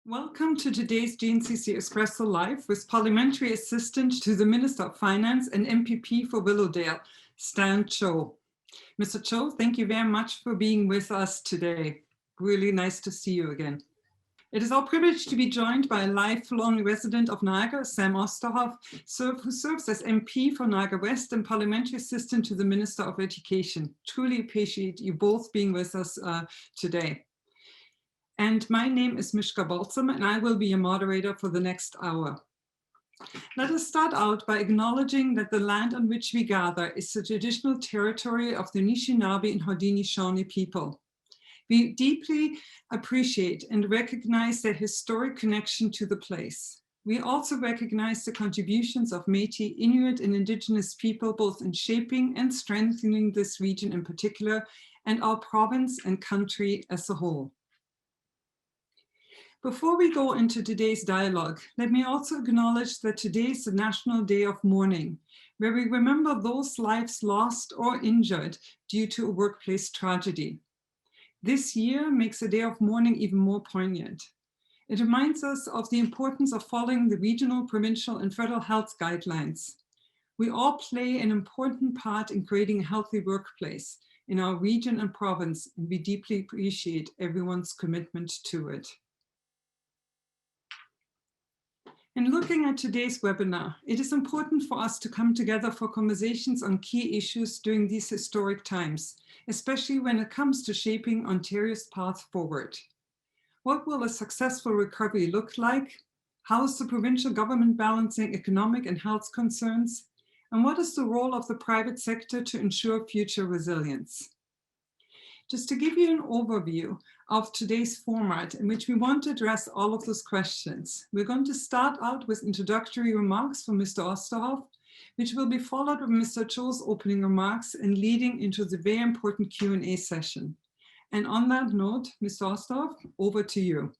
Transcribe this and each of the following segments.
Welcome to today's GNCC Espresso Live with Parliamentary Assistant to the Minister of Finance and M.P.P for Willowdale, Stan Cho. Mr. Cho, thank you very much for being with us today. Really nice to see you again. It is our privilege to be joined by a lifelong resident of Niagara, Sam Oosterhoff, who serves as MP for Niagara West and Parliamentary Assistant to the Minister of Education. Truly appreciate you both being with us today. And my name is Mishka Balsam, and I will be your moderator for the next hour. Let us start out by acknowledging that the land on which we gather is the traditional territory of the Anishinaabe and Haudenosaunee people. We deeply appreciate and recognize their historic connection to the place. We also recognize the contributions of Métis, Inuit, and Indigenous people, both in shaping and strengthening this region in particular, and our province and country as a whole. Before we go into today's dialogue, let me also acknowledge that today is the National Day of Mourning, where we remember those lives lost or injured due to a workplace tragedy. This year makes a day of mourning even more poignant. It reminds us of the importance of following the regional, provincial, and federal health guidelines. We all play an important part in creating a healthy workplace in our region and province, and we deeply appreciate everyone's commitment to it. In looking at today's webinar, it is important for us to come together for conversations on key issues during these historic times, especially when it comes to shaping Ontario's path forward. What will a successful recovery look like? How is the provincial government balancing economic and health concerns? And what is the role of the private sector to ensure future resilience? Just to give you an overview of today's format in which we want to address all of those questions, we're going to start out with introductory remarks from Mr. Oosterhoff, which will be followed by Mr. Cho's opening remarks and leading into the very important Q&A session. And on that note, Mr. Oosterhoff, over to you.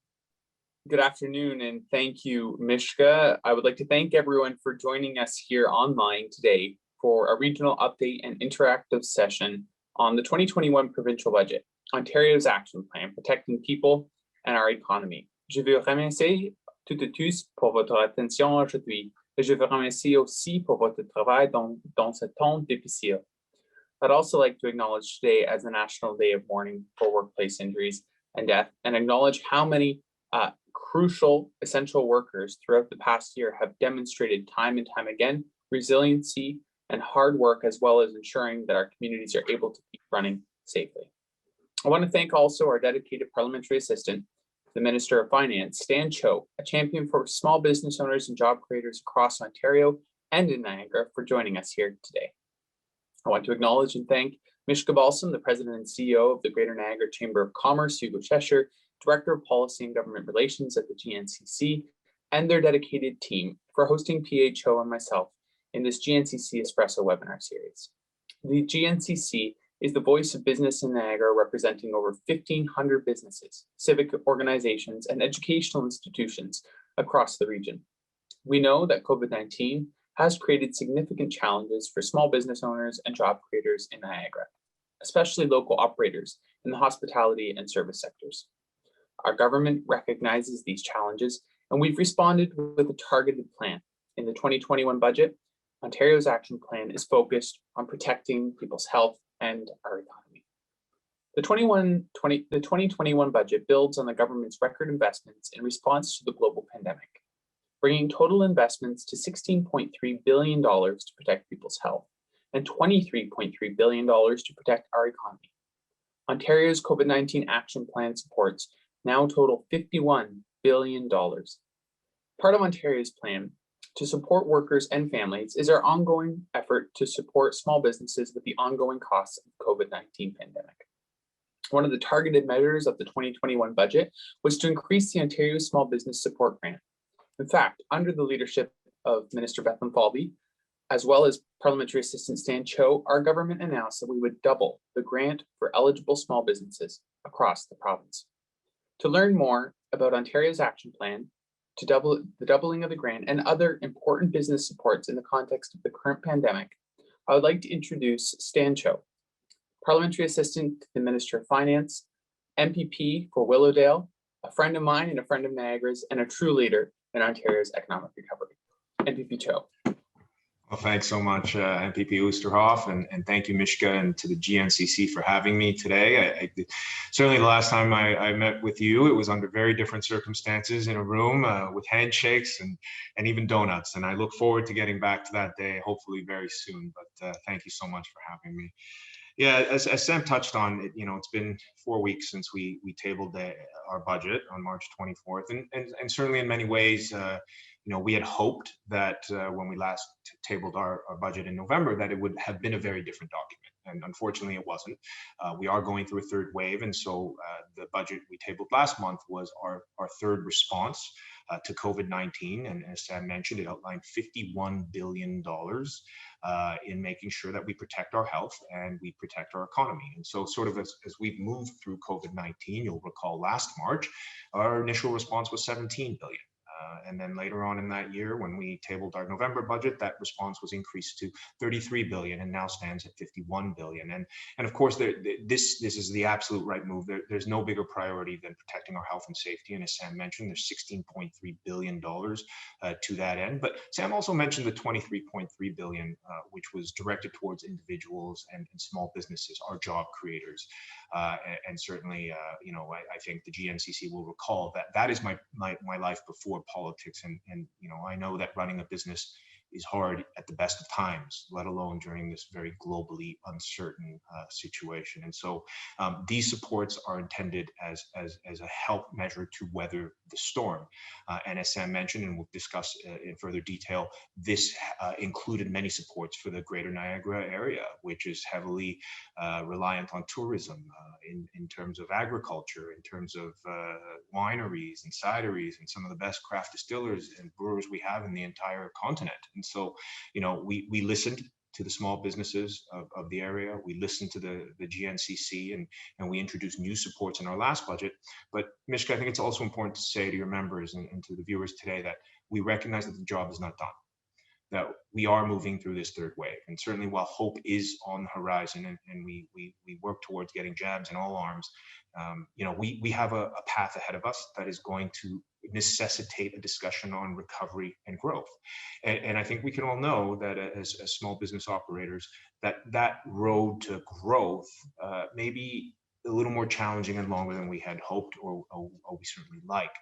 Good afternoon, and thank you, Mishka. I would like to thank everyone for joining us here online today for a regional update and interactive session on the 2021 provincial budget, Ontario's action plan, protecting people and our economy. Je veux remercier toutes et tous pour votre attention aujourd'hui, et je veux remercier aussi pour votre travail dans ce temps difficile. I'd also like to acknowledge today as the National Day of Mourning for Workplace Injuries and Death, and acknowledge how many crucial essential workers throughout the past year have demonstrated time and time again resiliency and hard work, as well as ensuring that our communities are able to keep running safely. I want to thank also our dedicated parliamentary assistant, the Minister of Finance, Stan Cho, a champion for small business owners and job creators across Ontario and in Niagara, for joining us here today. I want to acknowledge and thank Mishka Balsam, the President and CEO of the Greater Niagara Chamber of Commerce, Hugo Cheshire, Director of Policy and Government Relations at the GNCC, and their dedicated team for hosting PA Cho and myself in this GNCC Espresso webinar series. The GNCC is the voice of business in Niagara, representing over 1,500 businesses, civic organizations, and educational institutions across the region. We know that COVID-19 has created significant challenges for small business owners and job creators in Niagara, especially local operators in the hospitality and service sectors. Our government recognizes these challenges, and we've responded with a targeted plan. In the 2021 budget, Ontario's action plan is focused on protecting people's health and our economy. The 2021 budget builds on the government's record investments in response to the global pandemic, bringing total investments to $16.3 billion to protect people's health and $23.3 billion to protect our economy. Ontario's COVID-19 action plan supports now total $51 billion. Part of Ontario's plan to support workers and families is our ongoing effort to support small businesses with the ongoing costs of the COVID-19 pandemic. One of the targeted measures of the 2021 budget was to increase the Ontario Small Business Support Grant. In fact, under the leadership of Minister Bethlen Falvey, as well as Parliamentary Assistant Stan Cho, our government announced that we would double the grant for eligible small businesses across the province. To learn more about Ontario's action plan, to the doubling of the grant and other important business supports in the context of the current pandemic, I would like to introduce Stan Cho, Parliamentary Assistant to the Minister of Finance, M.P.P for Willowdale, a friend of mine and a friend of Niagara's, and a true leader in Ontario's economic recovery. M.P.P. Cho. Well, thanks so much, M.P.P. Oosterhoff, and thank you, Mishka, and to the GNCC for having me today. Certainly the last time I met with you, it was under very different circumstances in a room with handshakes and even donuts. And I look forward to getting back to that day, hopefully very soon. But thank you so much for having me. Yeah, as Sam touched on, it's been 4 weeks since we tabled our budget on March 24th, and certainly in many ways, we had hoped that when we last tabled our budget in November, that it would have been a very different document. And unfortunately, it wasn't. We are going through a third wave, and so the budget we tabled last month was our third response to COVID-19. And as Sam mentioned, it outlined $51 billion in making sure that we protect our health and we protect our economy. And so sort of as we've moved through COVID-19, you'll recall last March, our initial response was $17 billion. And then later on in that year, when we tabled our November budget, that response was increased to 33 billion and now stands at 51 billion. And of course, this is the absolute right move. There's no bigger priority than protecting our health and safety. And as Sam mentioned, there's $16.3 billion to that end. But Sam also mentioned the 23.3 billion, which was directed towards individuals and small businesses, our job creators. And certainly, I think the GNCC will recall that is my life before politics, and I know that running a business is hard at the best of times, let alone during this very globally uncertain situation. And so these supports are intended as a help measure to weather the storm. And as Sam mentioned, and we'll discuss in further detail, this included many supports for the greater Niagara area, which is heavily reliant on tourism in terms of agriculture, in terms of wineries and cideries and some of the best craft distillers and brewers we have in the entire continent. And so, we listened to the small businesses of the area. We listened to the GNCC and we introduced new supports in our last budget. But Mishka, I think it's also important to say to your members and to the viewers today that we recognize that the job is not done, that we are moving through this third wave. And certainly while hope is on the horizon and we work towards getting jabs in all arms, we have a path ahead of us that is going to necessitate a discussion on recovery and growth. And I think we can all know that as small business operators, that road to growth may be a little more challenging and longer than we had hoped or we certainly like.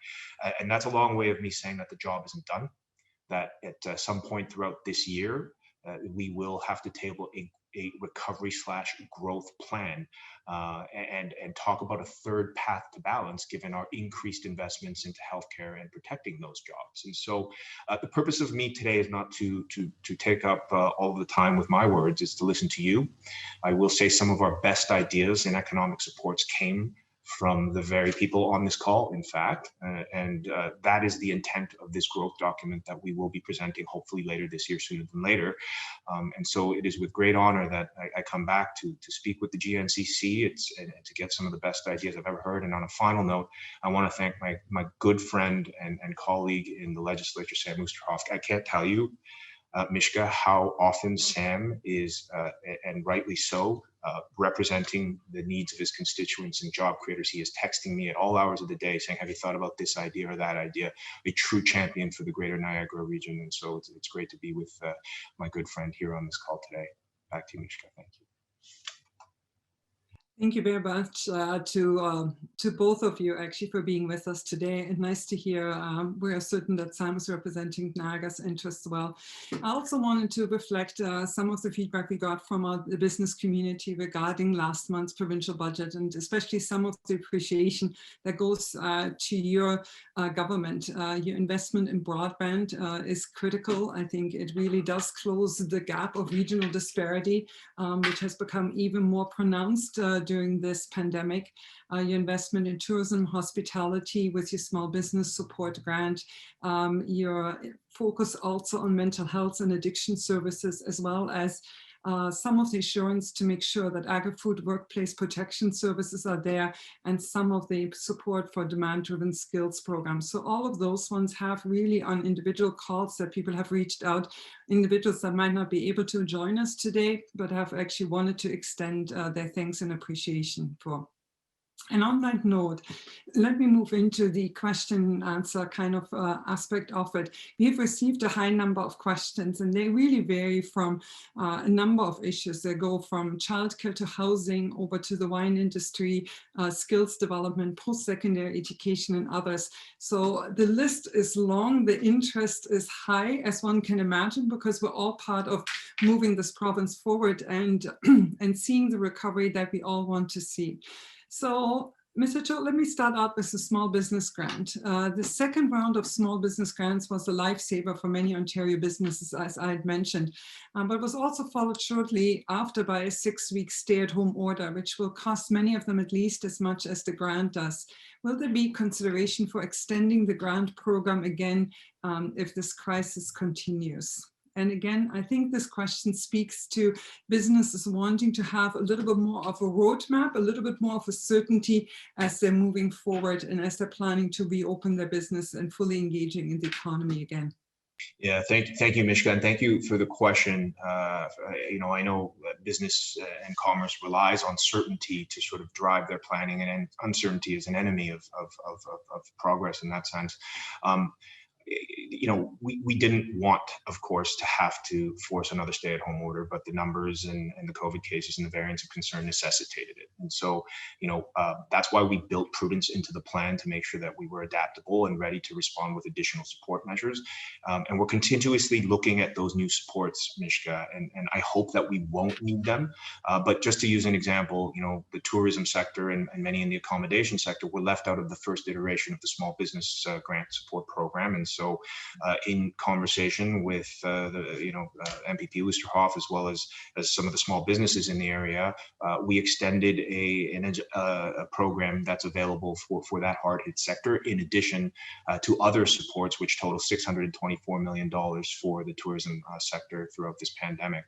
And that's a long way of me saying that the job isn't done, that at some point throughout this year, we will have to table a recovery/growth plan and talk about a third path to balance given our increased investments into healthcare and protecting those jobs. And so the purpose of me today is not to take up all of the time with my words, it's to listen to you. I will say some of our best ideas in economic supports came from the very people on this call, in fact, and that is the intent of this growth document that we will be presenting hopefully later this year, sooner than later. And so it is with great honor that I come back to speak with the GNCC and to get some of the best ideas I've ever heard. And on a final note, I want to thank my good friend and colleague in the legislature, Sam Oosterhoff. I can't tell you, Mishka, how often Sam is, and rightly so, representing the needs of his constituents and job creators. He is texting me at all hours of the day saying, have you thought about this idea or that idea? A true champion for the greater Niagara region. And so it's great to be with my good friend here on this call today. Back to you, Mishka. Thank you. Thank you very much to both of you actually for being with us today, and nice to hear. We are certain that Sam is representing Niagara's interests well. I also wanted to reflect some of the feedback we got from the business community regarding last month's provincial budget, and especially some of the appreciation that goes to your government. Your investment in broadband is critical. I think it really does close the gap of regional disparity, which has become even more pronounced during this pandemic. Your investment in tourism, hospitality with your small business support grant, your focus also on mental health and addiction services, as well as some of the assurance to make sure that agri-food workplace protection services are there, and some of the support for demand-driven skills programs. So all of those ones have really on individual calls that people have reached out, individuals that might not be able to join us today, but have actually wanted to extend their thanks and appreciation for. And on that note, let me move into the question and answer kind of aspect of it. We've received a high number of questions, and they really vary from a number of issues. They go from childcare to housing, over to the wine industry, skills development, post-secondary education, and others. So the list is long, the interest is high, as one can imagine, because we're all part of moving this province forward and, and seeing the recovery that we all want to see. So, Mr. Cho, let me start out with the small business grant. The second round of small business grants was a lifesaver for many Ontario businesses, as I had mentioned, but was also followed shortly after by a 6-week stay-at-home order, which will cost many of them at least as much as the grant does. Will there be consideration for extending the grant program again if this crisis continues? And again, I think this question speaks to businesses wanting to have a little bit more of a roadmap, a little bit more of a certainty as they're moving forward and as they're planning to reopen their business and fully engaging in the economy again. Yeah, thank you, Mishka, and thank you for the question. I know business and commerce relies on certainty to sort of drive their planning, and uncertainty is an enemy of progress in that sense. We didn't want, of course, to have to force another stay-at-home order, but the numbers and the COVID cases and the variants of concern necessitated it. And so, that's why we built prudence into the plan to make sure that we were adaptable and ready to respond with additional support measures. And we're continuously looking at those new supports, Mishka, and I hope that we won't need them. But just to use an example, the tourism sector and many in the accommodation sector were left out of the first iteration of the small business grant support program. And so in conversation with M.P.P. Oosterhoff, as well as some of the small businesses in the area, we extended a program that's available for that hard-hit sector, in addition to other supports, which total $624 million for the tourism sector throughout this pandemic.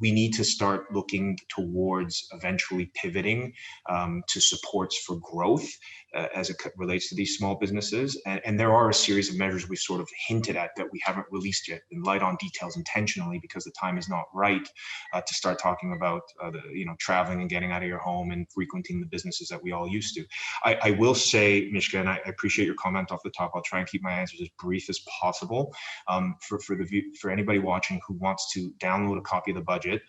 We need to start looking towards eventually pivoting to supports for growth as it relates to these small businesses. And there are a series of measures we've sort of hinted at that we haven't released yet, and light on details intentionally because the time is not right to start talking about traveling and getting out of your home and frequenting the businesses that we all used to. I will say, Mishka, and I appreciate your comment off the top, I'll try and keep my answers as brief as possible. For anybody watching who wants to download a copy of the budget,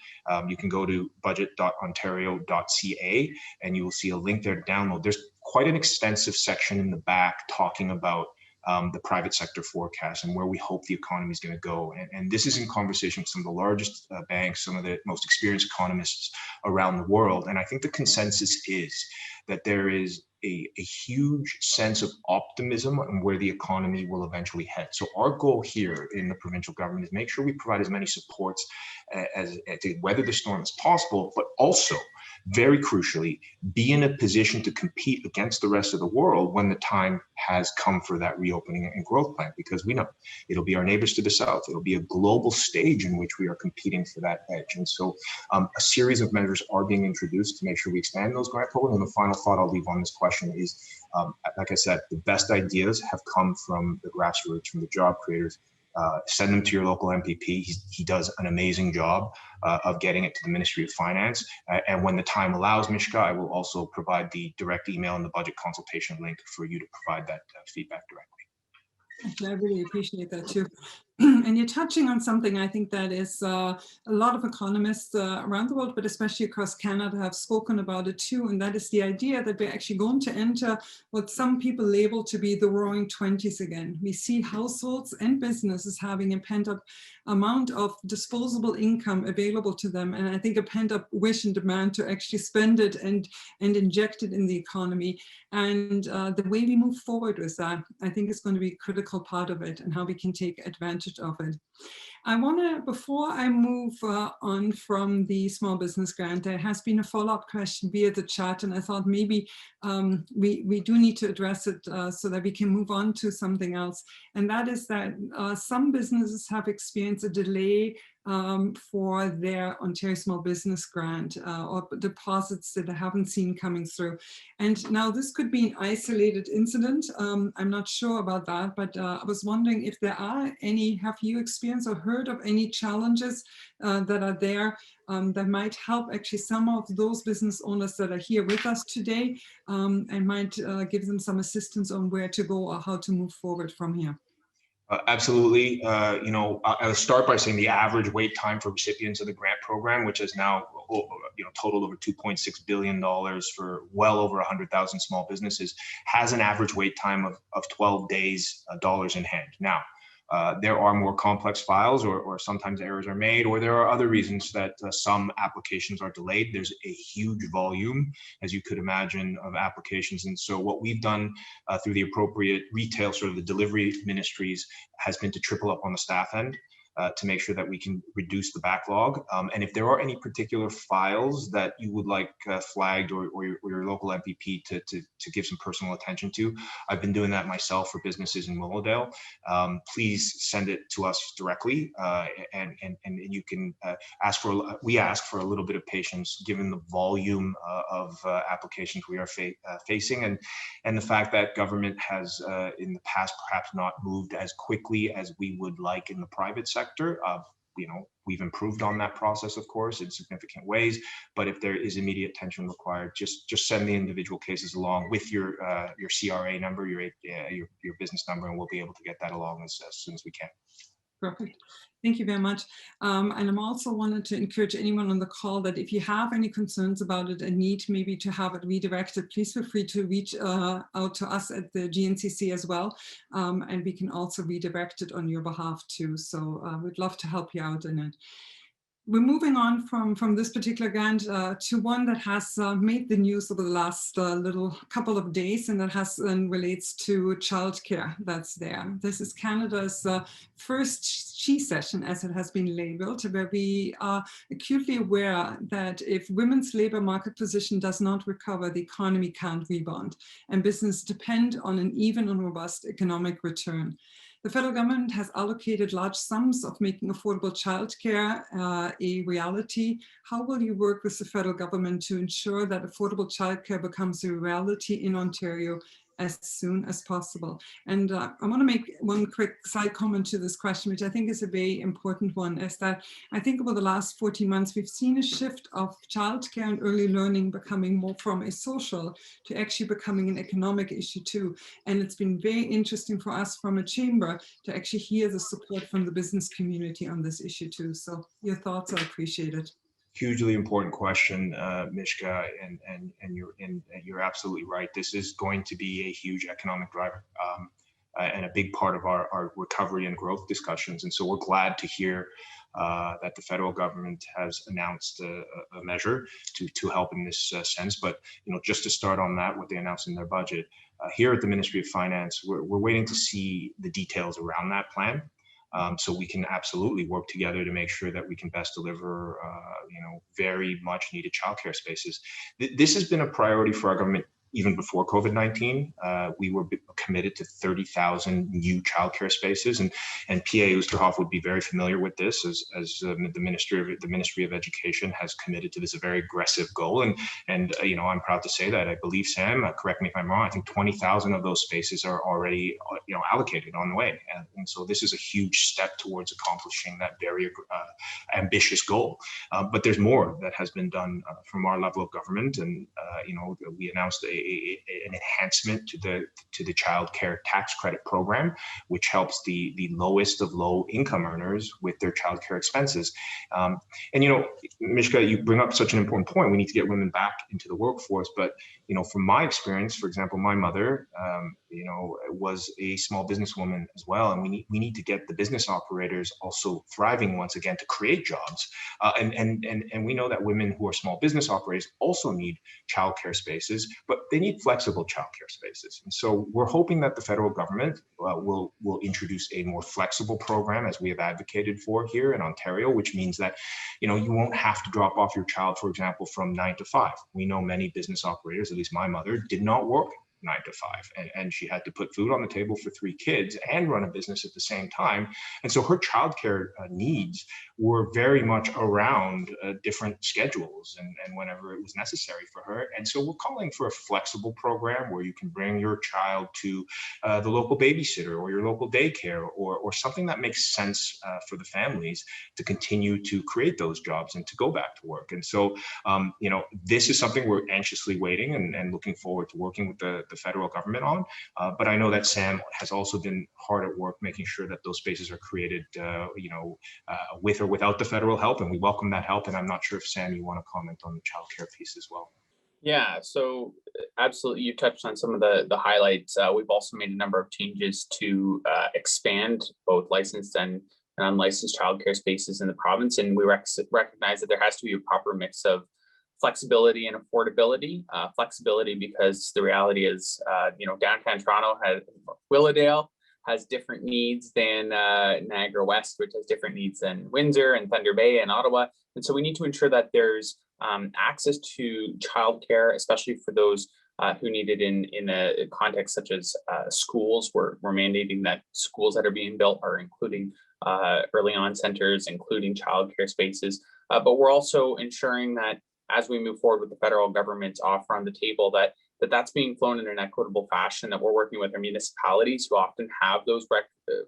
you can go to budget.ontario.ca and you will see a link there to download. There's quite an extensive section in the back talking about the private sector forecast and where we hope the economy is going to go. And this is in conversation with some of the largest banks, some of the most experienced economists around the world. And I think the consensus is that there is a huge sense of optimism on where the economy will eventually head. So our goal here in the provincial government is make sure we provide as many supports as to weather the storm as possible, but also, very crucially, be in a position to compete against the rest of the world when the time has come for that reopening and growth plan, because we know it'll be our neighbors to the south. It'll be a global stage in which we are competing for that edge. And so a series of measures are being introduced to make sure we expand those grant programs. And the final thought I'll leave on this question is, like I said, the best ideas have come from the grassroots, from the job creators. Send them to your local M.P.P. He does an amazing job of getting it to the Ministry of Finance. And when the time allows, Mishka, I will also provide the direct email and the budget consultation link for you to provide that feedback directly. I really appreciate that too. And you're touching on something I think that is a lot of economists around the world, but especially across Canada, have spoken about it too. And that is the idea that we're actually going to enter what some people label to be the roaring 20s again. We see households and businesses having a pent-up amount of disposable income available to them. And I think a pent-up wish and demand to actually spend it and inject it in the economy. And the way we move forward with that, I think is going to be a critical part of it, and how we can take advantage of it. I want to, before I move on from the small business grant, there has been a follow-up question via the chat, and I thought maybe we do need to address it so that we can move on to something else. And that is that some businesses have experienced a delay for their Ontario Small Business Grant or deposits that I haven't seen coming through. And now this could be an isolated incident. I'm not sure about that, but I was wondering if there are any, have you experienced or heard heard of any challenges that are there that might help actually some of those business owners that are here with us today, and might give them some assistance on where to go or how to move forward from here? Absolutely. I'll start by saying the average wait time for recipients of the grant program, which is now, totaled over $2.6 billion for well over 100,000 small businesses, has an average wait time of 12 days, dollars in hand. Now, there are more complex files, or sometimes errors are made, or there are other reasons that some applications are delayed. There's a huge volume, as you could imagine, of applications. And so what we've done through the appropriate retail, sort of the delivery ministries, has been to triple up on the staff end to make sure that we can reduce the backlog. And if there are any particular files that you would like flagged, or your local M.P.P to give some personal attention to, I've been doing that myself for businesses in Willowdale. Please send it to us directly, and you can we ask for a little bit of patience given the volume of applications we are facing, and the fact that government has in the past perhaps not moved as quickly as we would like in the private sector. We've improved on that process, of course, in significant ways. But if there is immediate attention required, just send the individual cases along with your CRA number, your business number, and we'll be able to get that along as soon as we can. Perfect. Thank you very much. And I'm also wanted to encourage anyone on the call that if you have any concerns about it and need maybe to have it redirected, please feel free to reach out to us at the GNCC as well. And we can also redirect it on your behalf too. So we'd love to help you out in it. We're moving on from this particular grant to one that has made the news over the last little couple of days, and that relates to childcare that's there. This is Canada's first She Session, as it has been labeled, where we are acutely aware that if women's labor market position does not recover, the economy can't rebound, and business depend on an even and robust economic return. The federal government has allocated large sums of making affordable childcare a reality. How will you work with the federal government to ensure that affordable childcare becomes a reality in Ontario as soon as possible? And I want to make one quick side comment to this question, which I think is a very important one, is that I think over the last 14 months, we've seen a shift of childcare and early learning becoming more from a social to actually becoming an economic issue too. And it's been very interesting for us from a chamber to actually hear the support from the business community on this issue too. So your thoughts are appreciated. Hugely important question, Mishka, and you're absolutely right. This is going to be a huge economic driver and a big part of our recovery and growth discussions. And so we're glad to hear that the federal government has announced a measure to help in this sense. But just to start on that, what they announced in their budget here at the Ministry of Finance, we're waiting to see the details around that plan. So we can absolutely work together to make sure that we can best deliver, very much needed childcare spaces. This has been a priority for our government even before COVID-19. We were committed to 30,000 new childcare spaces, and P.A. Oosterhoff would be very familiar with this, as the Ministry of Education has committed to this, a very aggressive goal. And I'm proud to say that I believe, Sam, correct me if I'm wrong, I think 20,000 of those spaces are already allocated on the way, and so this is a huge step towards accomplishing that very ambitious goal. But there's more that has been done from our level of government, and we announced an enhancement to the child care tax credit program, which helps the lowest of low income earners with their child care expenses. And Mishka, you bring up such an important point. We need to get women back into the workforce, but from my experience, for example, my mother was a small businesswoman as well, and we need to get the business operators also thriving once again to create jobs. And we know that women who are small business operators also need childcare spaces, but they need flexible childcare spaces. And so we're hoping that the federal government will introduce a more flexible program, as we have advocated for here in Ontario, which means that you won't have to drop off your child, for example, from 9 to 5. We know many business operators, at least my mother, did not work 9 to 5, and she had to put food on the table for 3 kids and run a business at the same time. And so her childcare needs were very much around different schedules and whenever it was necessary for her. And so we're calling for a flexible program where you can bring your child to the local babysitter or your local daycare or something that makes sense for the families to continue to create those jobs and to go back to work. And so, this is something we're anxiously waiting and looking forward to working with the federal government on. But I know that Sam has also been hard at work making sure that those spaces are created, with or without the federal help, and we welcome that help. And I'm not sure if, Sam, you want to comment on the childcare piece as well. Yeah, so absolutely, you touched on some of the highlights. We've also made a number of changes to expand both licensed and unlicensed childcare spaces in the province, and we recognize that there has to be a proper mix of flexibility and affordability. Flexibility because the reality is, downtown Toronto Willowdale has different needs than Niagara West, which has different needs than Windsor and Thunder Bay and Ottawa. And so we need to ensure that there's access to childcare, especially for those who need it in a context such as schools. We're mandating that schools that are being built are including early on centers, including childcare spaces. But we're also ensuring that as we move forward with the federal government's offer on the table, that's being flown in an equitable fashion, that we're working with our municipalities who often have those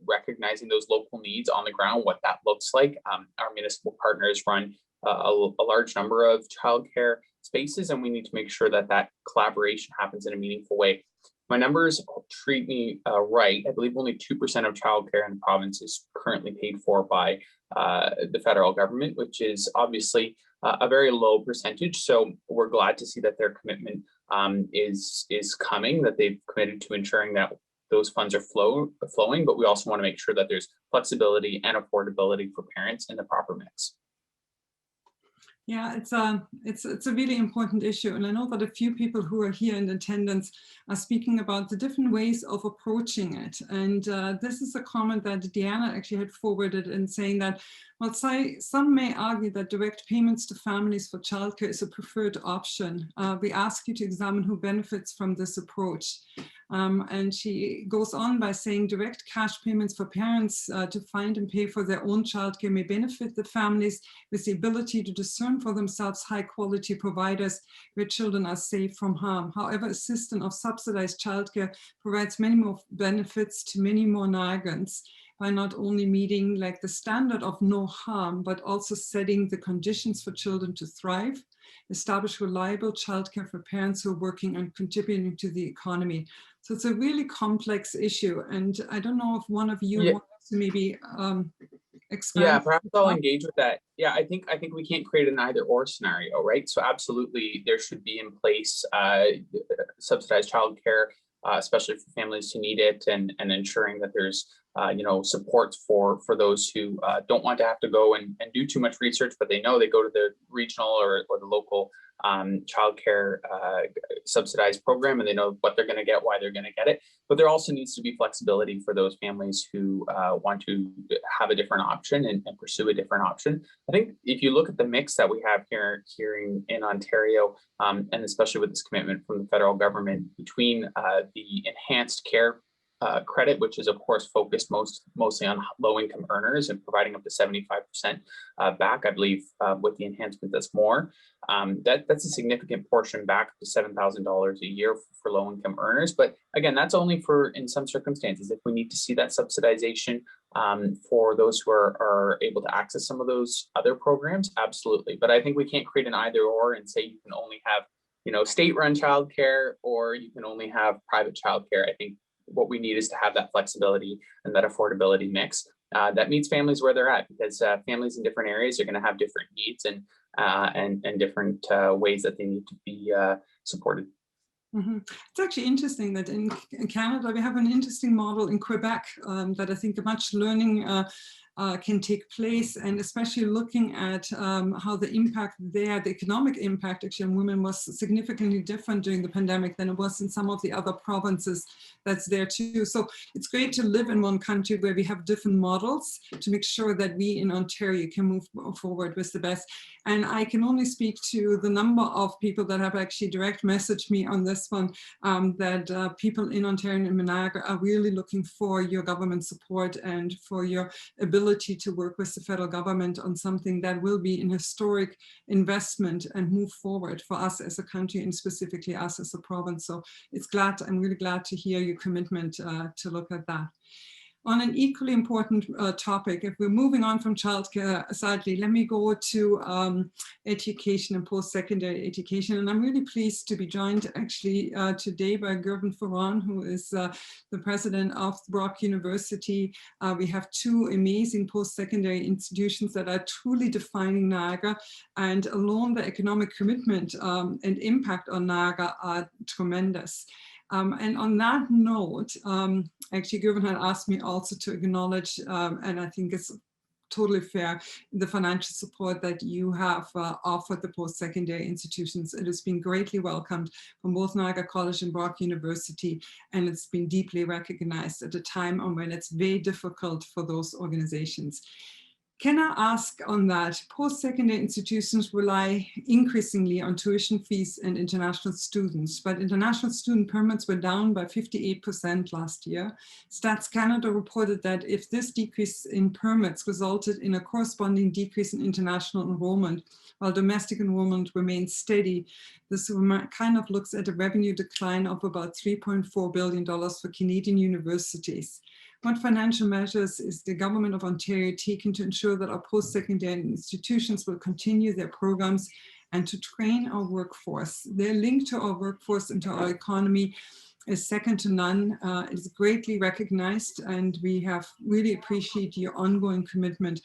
recognizing those local needs on the ground, what that looks like. Our municipal partners run a large number of childcare spaces, and we need to make sure that collaboration happens in a meaningful way. My numbers treat me right. I believe only 2% of childcare in the province is currently paid for by the federal government, which is obviously a very low percentage. So we're glad to see that their commitment is coming, that they've committed to ensuring that those funds are flowing, but we also want to make sure that there's flexibility and affordability for parents in the proper mix. Yeah, it's a really important issue. And I know that a few people who are here in attendance are speaking about the different ways of approaching it. And this is a comment that Deanna actually had forwarded in saying that, well, some may argue that direct payments to families for childcare is a preferred option. We ask you to examine who benefits from this approach. And she goes on by saying direct cash payments for parents to find and pay for their own childcare may benefit the families with the ability to discern for themselves high quality providers where children are safe from harm. However, a system of subsidized childcare provides many more benefits to many more Niagarans by not only meeting like the standard of no harm, but also setting the conditions for children to thrive, establish reliable childcare for parents who are working and contributing to the economy. So it's a really complex issue. And I don't know if one of you wants to maybe expand. Yeah, perhaps I'll engage with that. Yeah, I think we can't create an either or scenario, right? So absolutely, there should be in place subsidized childcare, especially for families who need it, and ensuring that there's supports for those who don't want to have to go and do too much research, but they know they go to the regional or the local childcare subsidized program, and they know what they're going to get, why they're going to get it. But there also needs to be flexibility for those families who want to have a different option and pursue a different option. I think if you look at the mix that we have here in Ontario, and especially with this commitment from the federal government between the enhanced care credit, which is of course focused mostly on low-income earners and providing up to 75% back. I believe with the enhancement, that's more. That's a significant portion back to $7,000 a year for low-income earners. But again, that's only for in some circumstances. If we need to see that subsidization for those who are able to access some of those other programs, absolutely. But I think we can't create an either or and say you can only have state-run childcare or you can only have private childcare. I think what we need is to have that flexibility and that affordability mix that meets families where they're at, because families in different areas are going to have different needs and different ways that they need to be supported. Mm-hmm. It's actually interesting that in Canada, we have an interesting model in Quebec that I think much learning can take place, and especially looking at how the impact there, the economic impact actually on women was significantly different during the pandemic than it was in some of the other provinces that's there too. So it's great to live in one country where we have different models to make sure that we in Ontario can move forward with the best. And I can only speak to the number of people that have actually direct messaged me on this one, that people in Ontario and in Niagara are really looking for your government support and for your ability ability to work with the federal government on something that will be an historic investment and move forward for us as a country and specifically us as a province. So I'm really glad to hear your commitment to look at that. On an equally important topic, if we're moving on from childcare, sadly, let me go to education and post-secondary education. And I'm really pleased to be joined actually today by Gerben Ferran, who is the president of Brock University. We have two amazing post-secondary institutions that are truly defining Niagara, and alone the economic commitment and impact on Niagara are tremendous. And on that note, actually, Gerben had asked me also to acknowledge, and I think it's totally fair, the financial support that you have offered the post-secondary institutions. It has been greatly welcomed from both Niagara College and Brock University, and it's been deeply recognized at a time when it's very difficult for those organizations. Can I ask on that, post-secondary institutions rely increasingly on tuition fees and international students, but international student permits were down by 58% last year. Stats Canada reported that if this decrease in permits resulted in a corresponding decrease in international enrollment, while domestic enrollment remains steady, this kind of looks at a revenue decline of about $3.4 billion for Canadian universities. What financial measures is the Government of Ontario taking to ensure that our post-secondary institutions will continue their programs and to train our workforce? Their link to our workforce and to our economy is second to none. It is greatly recognized, and we have really appreciate your ongoing commitment.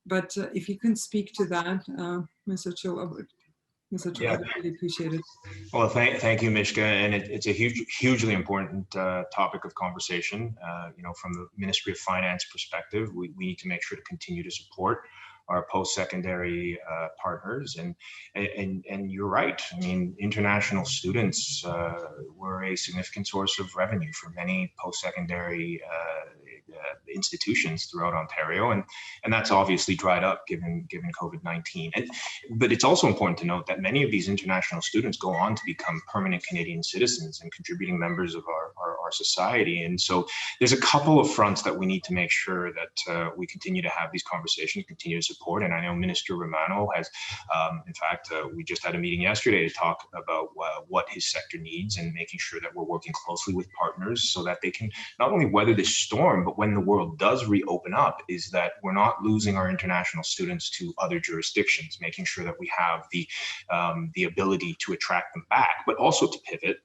But if you can speak to that, Mr. Cho, I would really appreciate it. Well, thank you, Mishka, and it's a hugely important topic of conversation. From the Ministry of Finance perspective, we need to make sure to continue to support our post-secondary partners, and you're right. I mean, international students were a significant source of revenue for many post-secondary institutions throughout Ontario, and that's obviously dried up given COVID-19. But it's also important to note that many of these international students go on to become permanent Canadian citizens and contributing members of our society. And so there's a couple of fronts that we need to make sure that we continue to have these conversations, continue to support. And I know Minister Romano has, in fact, we just had a meeting yesterday to talk about what his sector needs and making sure that we're working closely with partners so that they can not only weather this storm, but when the world does reopen up, is that we're not losing our international students to other jurisdictions, making sure that we have the ability to attract them back, but also to pivot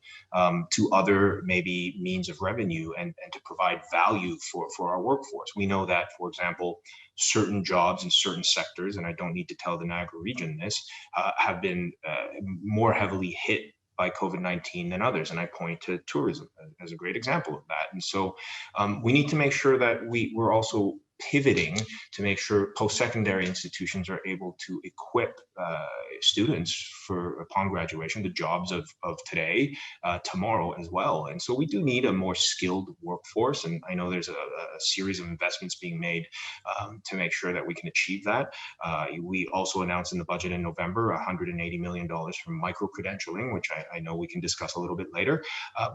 to other maybe means of revenue and to provide value for our workforce. We know that, for example, certain jobs in certain sectors, and I don't need to tell the Niagara region this, have been more heavily hit by COVID-19 than others. And I point to tourism as a great example of that. And so we need to make sure that we're also pivoting to make sure post-secondary institutions are able to equip students for, upon graduation, the jobs of today, tomorrow as well. And so we do need a more skilled workforce. And I know there's a series of investments being made to make sure that we can achieve that. We also announced in the budget in November $180 million for micro-credentialing, which I know we can discuss a little bit later.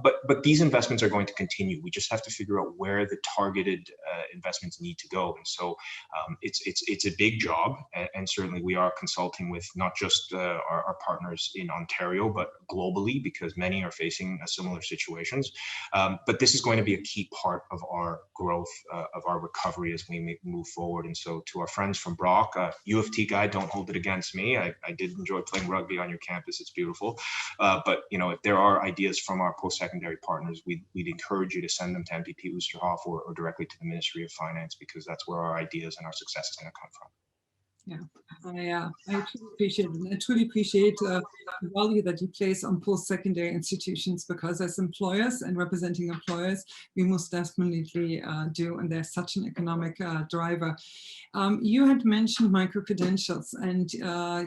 But these investments are going to continue. We just have to figure out where the targeted investments need to go. And so it's a big job, and certainly we are consulting with not just our partners in Ontario, but globally, because many are facing similar situations. But this is going to be a key part of our growth, of our recovery as we move forward. And so to our friends from Brock, U of T guy, don't hold it against me. I did enjoy playing rugby on your campus. It's beautiful. But if there are ideas from our post-secondary partners, we'd encourage you to send them to M.P.P. Oosterhoff or directly to the Ministry of Finance, because that's where our ideas and our success is going to come from. Yeah, I truly appreciate it. And I truly appreciate the value that you place on post-secondary institutions, because as employers and representing employers, we most definitely do, and they're such an economic driver. You had mentioned micro-credentials, and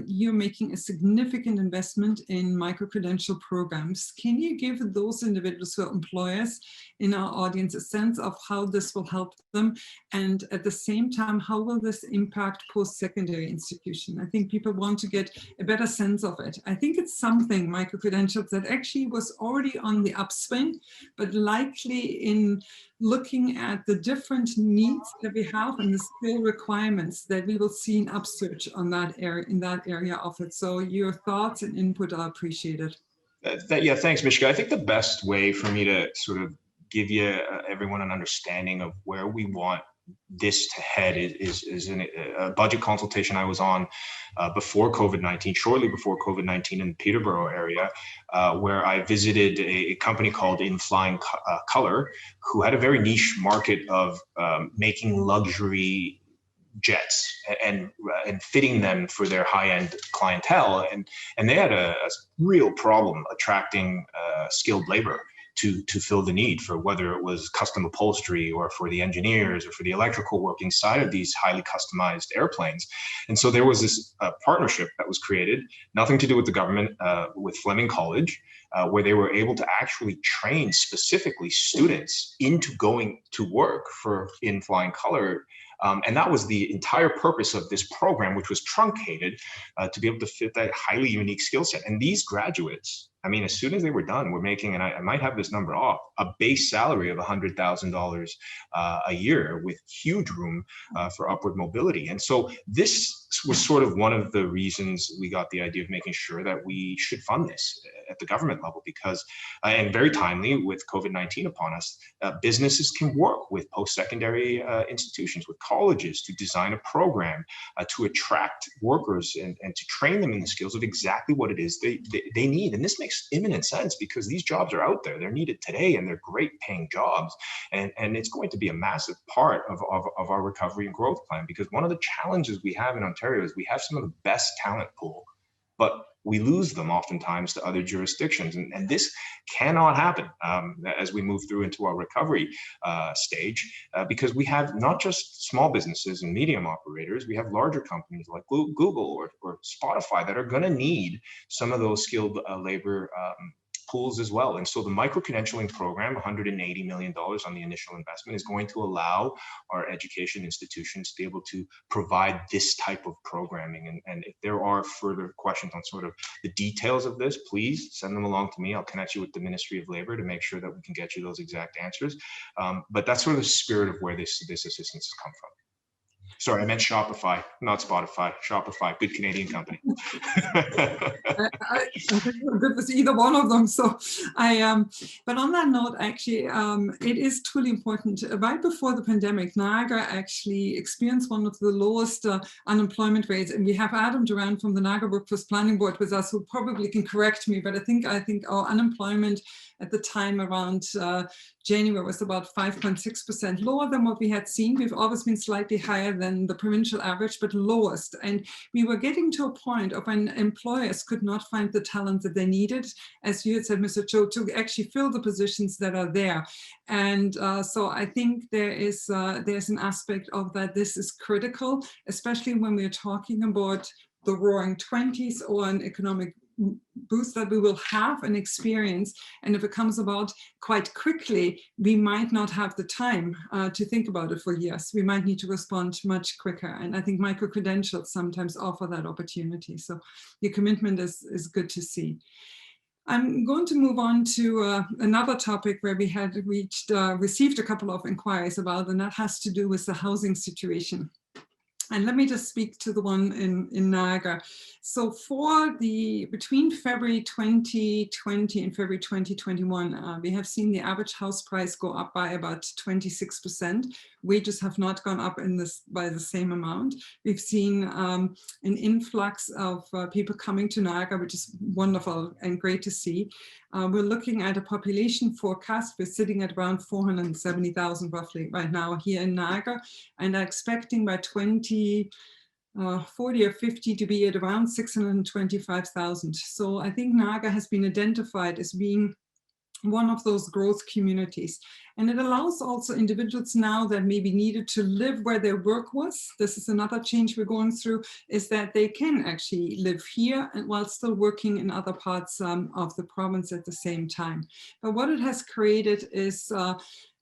you're making a significant investment in micro-credential programs. Can you give those individuals who are employers in our audience a sense of how this will help them? And at the same time, how will this impact post-secondary post-secondary institution. I think people want to get a better sense of it. I think it's something, micro-credentials, that actually was already on the upswing, but likely in looking at the different needs that we have and the skill requirements, that we will see an upsurge on that area, in that area of it. So your thoughts and input are appreciated. Yeah, thanks, Mishka. I think the best way for me to sort of give you everyone an understanding of where we want this to head is in a budget consultation I was on before COVID-19, shortly before COVID-19 in the Peterborough area, where I visited a company called In Flying Color, who had a very niche market of making luxury jets and fitting them for their high-end clientele, and they had a real problem attracting skilled labor to fill the need for whether it was custom upholstery or for the engineers or for the electrical working side of these highly customized airplanes. And so there was this partnership that was created, nothing to do with the government, with Fleming College, where they were able to actually train specifically students into going to work for In Flying Color. And that was the entire purpose of this program, which was truncated to be able to fit that highly unique skill set. And these graduates, I mean, as soon as they were done, were making, and I might have this number off, a base salary of $100,000 a year with huge room for upward mobility. And so this was sort of one of the reasons we got the idea of making sure that we should fund this at the government level, because, and very timely with COVID-19 upon us, businesses can work with post-secondary institutions, with colleges, to design a program to attract workers and to train them in the skills of exactly what it is they need. And this makes imminent sense because these jobs are out there. They're needed today and they're great paying jobs. And it's going to be a massive part of our recovery and growth plan, because one of the challenges we have in Ontario is we have some of the best talent pool, but we lose them oftentimes to other jurisdictions. And this cannot happen as we move through into our recovery stage, because we have not just small businesses and medium operators, we have larger companies like Google or Spotify that are going to need some of those skilled labor pools as well. And so the micro-credentialing program, $180 million on the initial investment, is going to allow our education institutions to be able to provide this type of programming. And if there are further questions on sort of the details of this, please send them along to me. I'll connect you with the Ministry of Labor to make sure that we can get you those exact answers. But that's sort of the spirit of where this assistance has come from. Sorry, I meant Shopify, not Spotify. Shopify, good Canadian company. I think we're good with either one of them. So but on that note, actually, it is truly important. Right before the pandemic, Niagara actually experienced one of the lowest unemployment rates. And we have Adam Duran from the Niagara Workforce Planning Board with us, who probably can correct me, but I think our unemployment at the time around January was about 5.6% lower than what we had seen. We've always been slightly higher than the provincial average, but lowest. And we were getting to a point of when employers could not find the talent that they needed, as you had said, Mr. Cho, to actually fill the positions that are there. And so I think there's an aspect of that. This is critical, especially when we're talking about the roaring 20s or an economic boost that we will have and experience. And if it comes about quite quickly, we might not have the time to think about it for years. We might need to respond much quicker. And I think micro-credentials sometimes offer that opportunity. So your commitment is good to see. I'm going to move on to another topic where we had received a couple of inquiries about, and that has to do with the housing situation. And let me just speak to the one in Niagara. So between February 2020 and February 2021, we have seen the average house price go up by about 26%. Wages have not gone up by the same amount. We've seen an influx of people coming to Niagara, which is wonderful and great to see. We're looking at a population forecast. We're sitting at around 470,000 roughly right now here in Niagara, and are expecting by 2040 or 50 to be at around 625,000. So I think Niagara has been identified as being one of those growth communities. And it allows also individuals now that maybe needed to live where their work was. This is another change we're going through, is that they can actually live here and while still working in other parts of the province at the same time. But what it has created is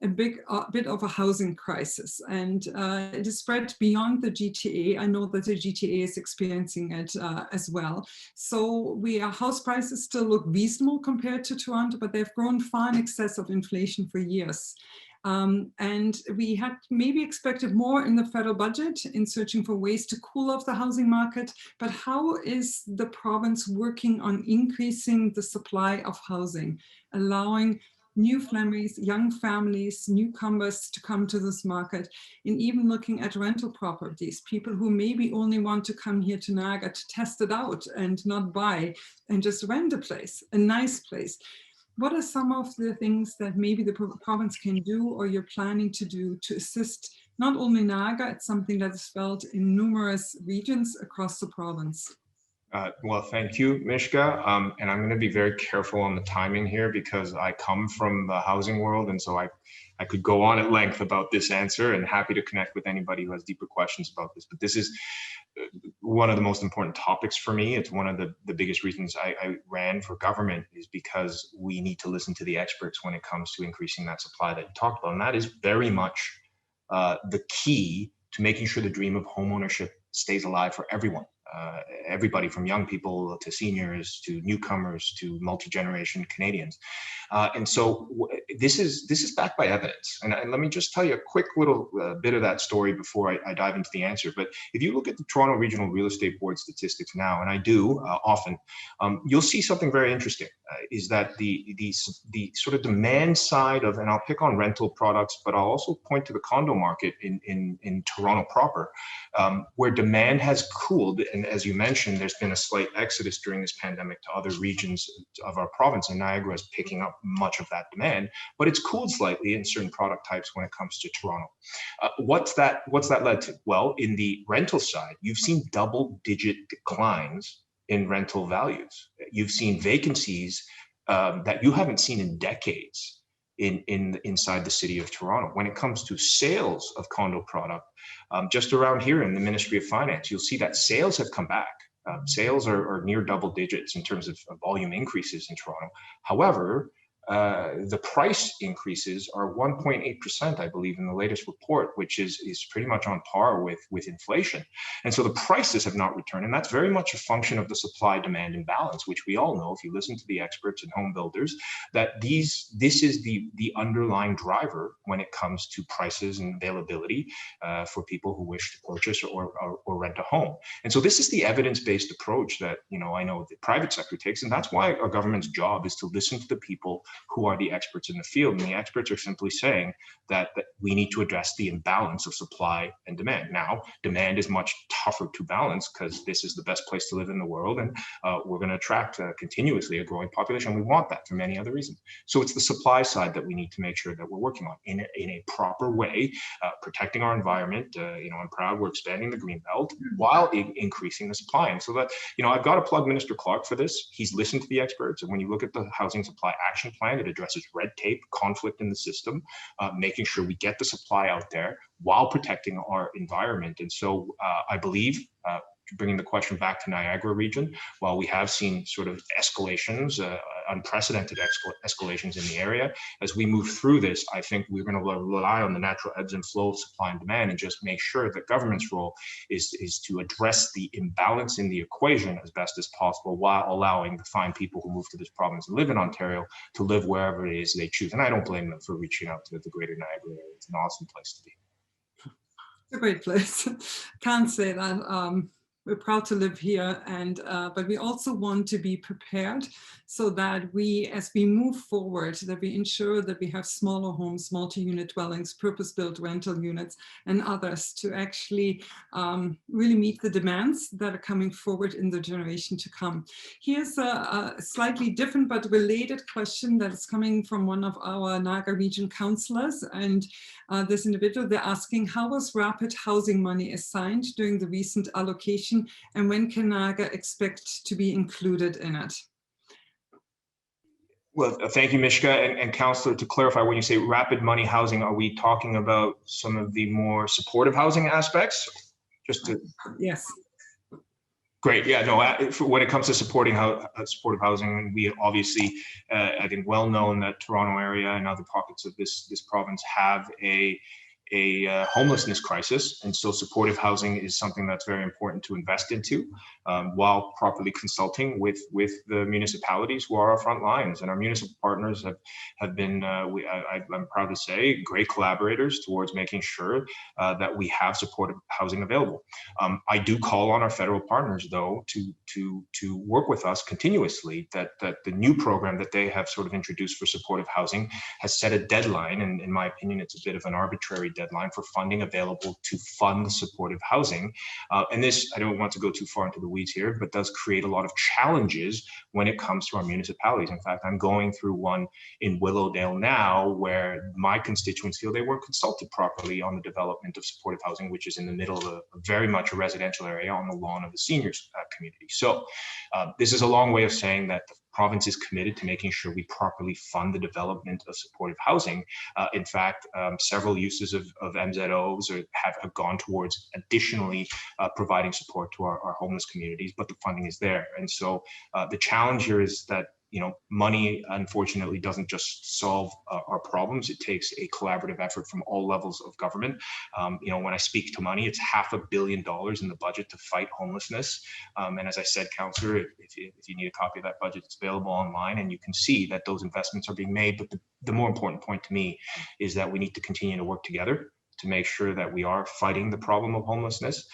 a bit of a housing crisis, and it is spread beyond the GTA. I know that the GTA is experiencing it as well. So house prices still look reasonable compared to Toronto, but they've grown far in excess of inflation for years. And we had maybe expected more in the federal budget in searching for ways to cool off the housing market, but how is the province working on increasing the supply of housing, allowing new families, young families, newcomers to come to this market, and even looking at rental properties, people who maybe only want to come here to Niagara to test it out and not buy and just rent a place, a nice place. What are some of the things that maybe the province can do or you're planning to do to assist not only Niagara, it's something that is felt in numerous regions across the province? Well, thank you, Mishka. And I'm going to be very careful on the timing here because I come from the housing world. And so I could go on at length about this answer, and happy to connect with anybody who has deeper questions about this. But this is one of the most important topics for me. It's one of the biggest reasons I ran for government, is because we need to listen to the experts when it comes to increasing that supply that you talked about. And that is very much the key to making sure the dream of homeownership stays alive for everyone. Everybody from young people to seniors to newcomers to multi-generation Canadians. And so this is backed by evidence. And let me just tell you a quick little bit of that story before I dive into the answer. But if you look at the Toronto Regional Real Estate Board statistics now, and I do often, you'll see something very interesting, is that the sort of demand side of, and I'll pick on rental products, but I'll also point to the condo market in Toronto proper, where demand has cooled. And as you mentioned, there's been a slight exodus during this pandemic to other regions of our province, and Niagara is picking up much of that demand, but it's cooled slightly in certain product types when it comes to Toronto. What's that led to? Well, in the rental side, you've seen double-digit declines in rental values. You've seen vacancies that you haven't seen in decades inside the city of Toronto. When it comes to sales of condo product, just around here in the Ministry of Finance, you'll see that sales have come back. Sales are near double digits in terms of volume increases in Toronto. However, the price increases are 1.8%, I believe, in the latest report, which is pretty much on par with inflation. And so the prices have not returned, and that's very much a function of the supply-demand imbalance, which we all know, if you listen to the experts and home builders, that this is the underlying driver when it comes to prices and availability for people who wish to purchase or rent a home. And so this is the evidence-based approach that I know the private sector takes, and that's why our government's job is to listen to the people who are the experts in the field. And the experts are simply saying that we need to address the imbalance of supply and demand. Now, demand is much tougher to balance because this is the best place to live in the world, and we're going to attract continuously a growing population. We want that for many other reasons. So it's the supply side that we need to make sure that we're working on in a proper way, protecting our environment. I'm proud we're expanding the Greenbelt while increasing the supply. And so that, I've got to plug Minister Clark for this. He's listened to the experts. And when you look at the Housing Supply Action Plan, it addresses red tape, conflict in the system, making sure we get the supply out there while protecting our environment. And so I believe, bringing the question back to Niagara region, while we have seen sort of escalations, unprecedented escalations in the area, as we move through this, I think we're going to rely on the natural ebbs and flows of supply and demand and just make sure that government's role is to address the imbalance in the equation as best as possible, while allowing the fine people who move to this province and live in Ontario to live wherever it is they choose. And I don't blame them for reaching out to the greater Niagara area. It's an awesome place to be. It's a great place. Can't say that. We're proud to live here, but we also want to be prepared so that we, as we move forward, that we ensure that we have smaller homes, multi-unit dwellings, purpose-built rental units, and others to actually really meet the demands that are coming forward in the generation to come. Here's a slightly different but related question that is coming from one of our Niagara Region councillors, and this individual, they're asking, how was rapid housing money assigned during the recent allocation, and when can Niagara expect to be included in it? Well, thank you, Mishka. And Councillor, to clarify, when you say rapid money housing, are we talking about some of the more supportive housing aspects? Just to... Yes. Great. Yeah, no, when it comes to supportive housing, we obviously, I think, well known that Toronto area and other pockets of this province have a homelessness crisis, and so supportive housing is something that's very important to invest into, while properly consulting with the municipalities who are our front lines. And our municipal partners have been, I'm proud to say, great collaborators towards making sure that we have supportive housing available. I do call on our federal partners, though, to work with us continuously. That the new program that they have sort of introduced for supportive housing has set a deadline, and in my opinion, it's a bit of an arbitrary deadline for funding available to fund supportive housing. And this, I don't want to go too far into the weeds here, but does create a lot of challenges when it comes to our municipalities. In fact, I'm going through one in Willowdale now where my constituents feel they weren't consulted properly on the development of supportive housing, which is in the middle of a very much a residential area on the lawn of the seniors community. So this is a long way of saying that the province is committed to making sure we properly fund the development of supportive housing. In fact, several uses of MZOs have gone towards additionally providing support to our homeless communities, but the funding is there. And so the challenge here is that, you know, money unfortunately doesn't just solve our problems. It takes a collaborative effort from all levels of government. You know, when I speak to money, it's $500 million in the budget to fight homelessness. And as I said, Councillor, if you need a copy of that budget, it's available online, and you can see that those investments are being made. But the more important point to me is that we need to continue to work together to make sure that we are fighting the problem of homelessness,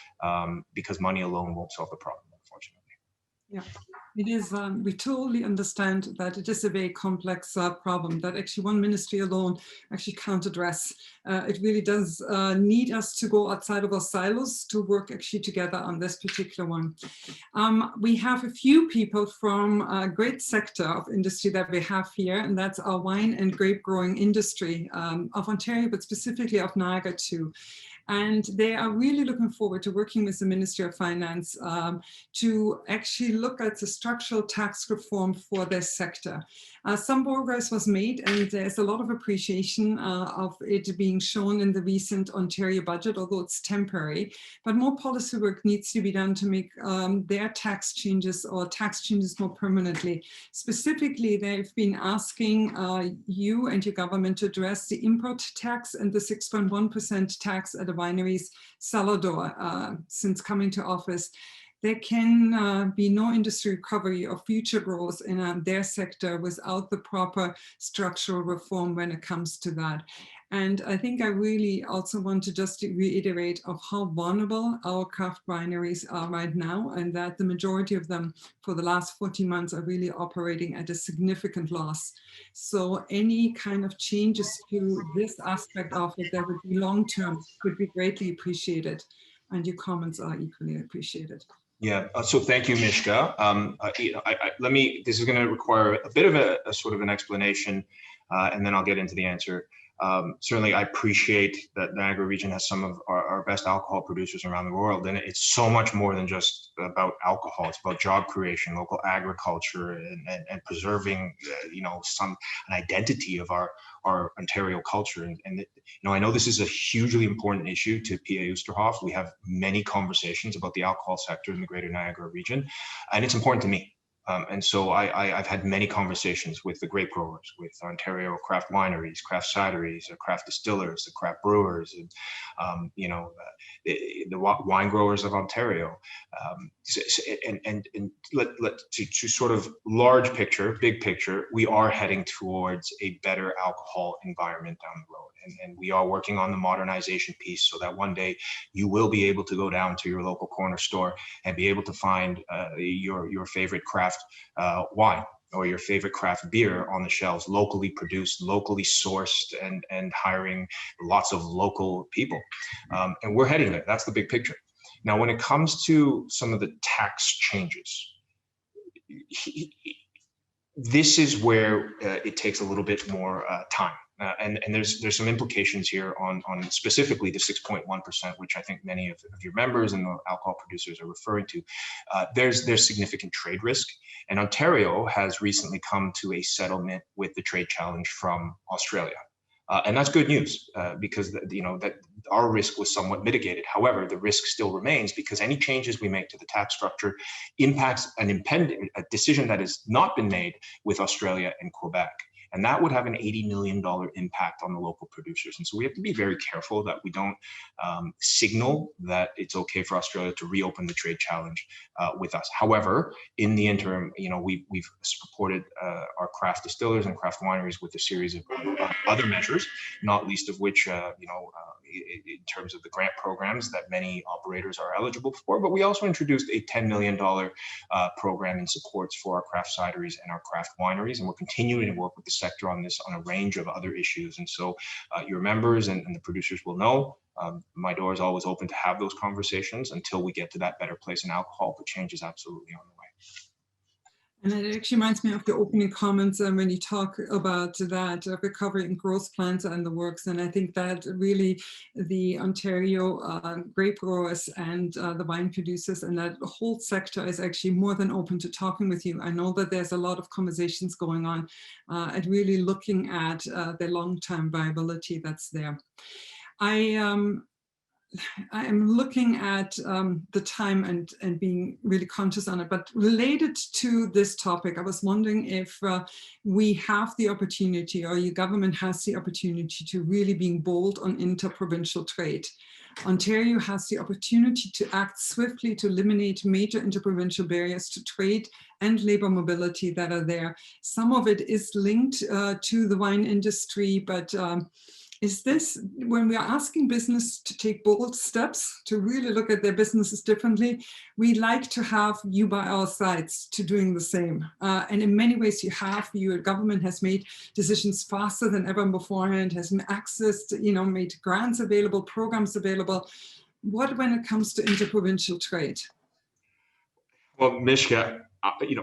because money alone won't solve the problem, unfortunately. Yeah. It is, we totally understand that it is a very complex problem that actually one ministry alone actually can't address. It really does need us to go outside of our silos to work actually together on this particular one. We have a few people from a great sector of industry that we have here, and that's our wine and grape growing industry of Ontario, but specifically of Niagara too. And they are really looking forward to working with the Ministry of Finance to actually look at the structural tax reform for this sector. Some progress was made, and there's a lot of appreciation of it being shown in the recent Ontario budget, although it's temporary. But more policy work needs to be done to make their tax changes or tax changes more permanently. Specifically, they've been asking you and your government to address the import tax and the 6.1% tax at the wineries cellar door since coming to office. There can be no industry recovery or future growth in their sector without the proper structural reform when it comes to that. And I think I really also want to just reiterate of how vulnerable our craft wineries are right now, and that the majority of them for the last 14 months are really operating at a significant loss. So any kind of changes to this aspect of it that would be long-term would be greatly appreciated. And your comments are equally appreciated. Yeah, so thank you, Mishka. This is going to require a bit of a sort of an explanation, and then I'll get into the answer. Certainly, I appreciate that Niagara region has some of our best alcohol producers around the world, and it's so much more than just about alcohol. It's about job creation, local agriculture, and preserving, you know, an identity of our Ontario culture. And you know, I know this is a hugely important issue to P.A. Oosterhoff. We have many conversations about the alcohol sector in the Greater Niagara region, and it's important to me. And so I've had many conversations with the grape growers, with Ontario craft wineries, craft cideries, craft distillers, the craft brewers, and you know, the wine growers of Ontario. To sort of large picture, big picture, we are heading towards a better alcohol environment down the road. And we are working on the modernization piece so that one day you will be able to go down to your local corner store and be able to find your favorite craft wine or your favorite craft beer on the shelves, locally produced, locally sourced, and hiring lots of local people. And we're heading there. That's the big picture. Now, when it comes to some of the tax changes, this is where it takes a little bit more time. And there's some implications here on specifically the 6.1%, which I think many of your members and the alcohol producers are referring to. There's significant trade risk, and Ontario has recently come to a settlement with the trade challenge from Australia. And that's good news because that our risk was somewhat mitigated. However, the risk still remains because any changes we make to the tax structure impacts a decision that has not been made with Australia and Quebec. And that would have an $80 million impact on the local producers. And so we have to be very careful that we don't signal that it's okay for Australia to reopen the trade challenge with us. However, in the interim, we've supported our craft distillers and craft wineries with a series of other measures, not least of which, in terms of the grant programs that many operators are eligible for. But we also introduced a $10 million program in supports for our craft cideries and our craft wineries. And we're continuing to work with the sector on this on a range of other issues. And so your members and the producers will know my door is always open to have those conversations until we get to that better place in alcohol, but change is absolutely on the way. And it actually reminds me of the opening comments when you talk about that recovery and growth plans and the works. And I think that really the Ontario grape growers and the wine producers and that whole sector is actually more than open to talking with you. I know that there's a lot of conversations going on and really looking at the long-term viability that's there. I am looking at the time and being really conscious on it, but related to this topic, I was wondering if we have the opportunity, or your government has the opportunity to really being bold on interprovincial trade. Ontario has the opportunity to act swiftly to eliminate major interprovincial barriers to trade and labor mobility that are there. Some of it is linked to the wine industry, but is this, when we are asking business to take bold steps to really look at their businesses differently, we like to have you by our sides to doing the same. And in many ways your government has made decisions faster than ever beforehand, has accessed, made grants available, programs available. What when it comes to interprovincial trade? Well, Mishka,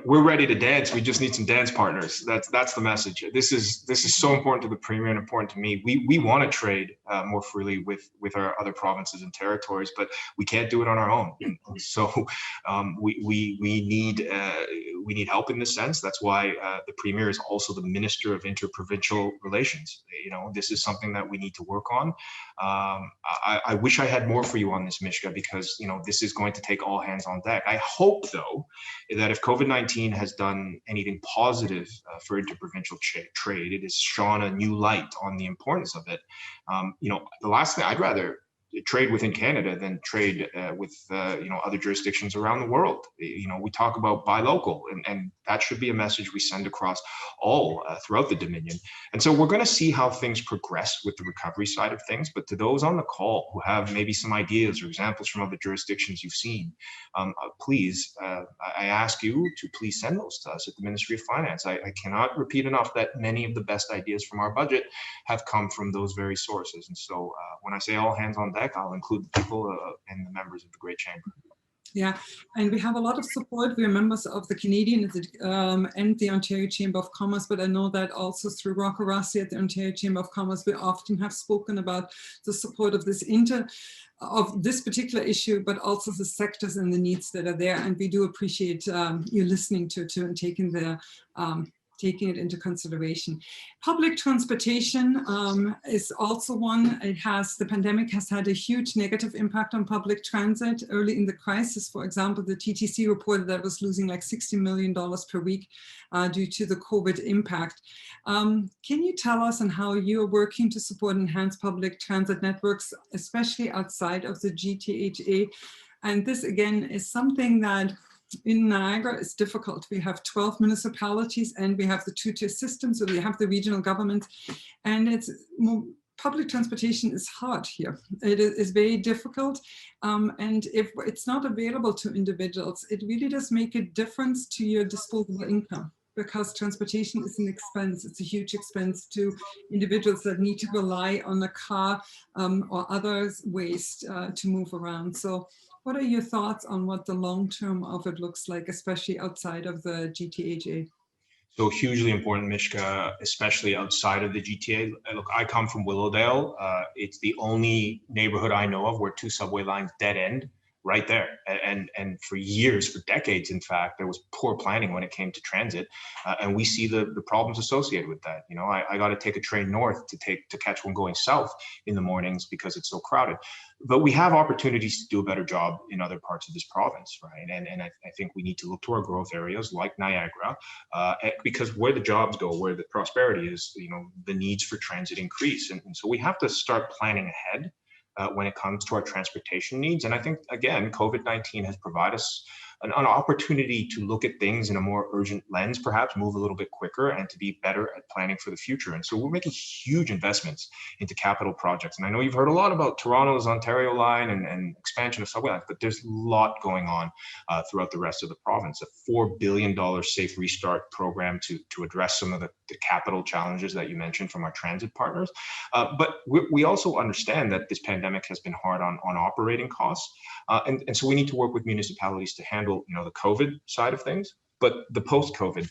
we're ready to dance. We just need some dance partners. That's the message. This is so important to the Premier and important to me. We want to trade more freely with our other provinces and territories, but we can't do it on our own. So we need help in this sense. That's why the Premier is also the Minister of Interprovincial Relations. This is something that we need to work on. I wish I had more for you on this, Mishka, because this is going to take all hands on deck. I hope, though, that if COVID-19 has done anything positive for interprovincial trade, it has shone a new light on the importance of it. The last thing, I'd rather trade within Canada than trade with other jurisdictions around the world. We talk about buy local, and that should be a message we send across all throughout the Dominion. And so we're going to see how things progress with the recovery side of things. But to those on the call who have maybe some ideas or examples from other jurisdictions you've seen, please, I ask you to please send those to us at the Ministry of Finance. I cannot repeat enough that many of the best ideas from our budget have come from those very sources. And so when I say all hands on deck, I'll include the people and the members of the Great Chamber. Yeah, and we have a lot of support. We are members of the Canadian and the Ontario Chamber of Commerce, but I know that also through Rocco Rossi at the Ontario Chamber of Commerce, we often have spoken about the support of this particular issue, but also the sectors and the needs that are there. And we do appreciate you listening to and taking it into consideration. Public transportation is also one. The pandemic has had a huge negative impact on public transit. Early in the crisis, for example, the TTC reported that it was losing like $60 million per week due to the COVID impact. Can you tell us on how you're working to support enhanced public transit networks, especially outside of the GTHA? And this again is something that in Niagara is difficult. We have 12 municipalities and we have the two-tier system, so we have the regional government, and public transportation is hard here. It is very difficult, and if it's not available to individuals, it really does make a difference to your disposable income, because transportation is an expense. It's a huge expense to individuals that need to rely on a car or other ways to move around. So what are your thoughts on what the long term of it looks like, especially outside of the GTHA? So hugely important, Mishka, especially outside of the GTA. Look, I come from Willowdale. It's the only neighborhood I know of where two subway lines dead end right there. And for years, for decades, in fact, there was poor planning when it came to transit. And we see the problems associated with that. You know, I got to take a train north to catch one going south in the mornings because it's so crowded. But we have opportunities to do a better job in other parts of this province, right? And I think we need to look to our growth areas like Niagara, because where the jobs go, where the prosperity is, you know, the needs for transit increase. And so we have to start planning ahead when it comes to our transportation needs. And I think, again, COVID-19 has provided us an opportunity to look at things in a more urgent lens, perhaps move a little bit quicker and to be better at planning for the future. And so we're making huge investments into capital projects. And I know you've heard a lot about Toronto's Ontario line and expansion of subway lines, but there's a lot going on throughout the rest of the province. A $4 billion Safe Restart program to address some of the capital challenges that you mentioned from our transit partners. But we also understand that this pandemic has been hard on operating costs. And so we need to work with municipalities to handle, you know, the COVID side of things, but the post-COVID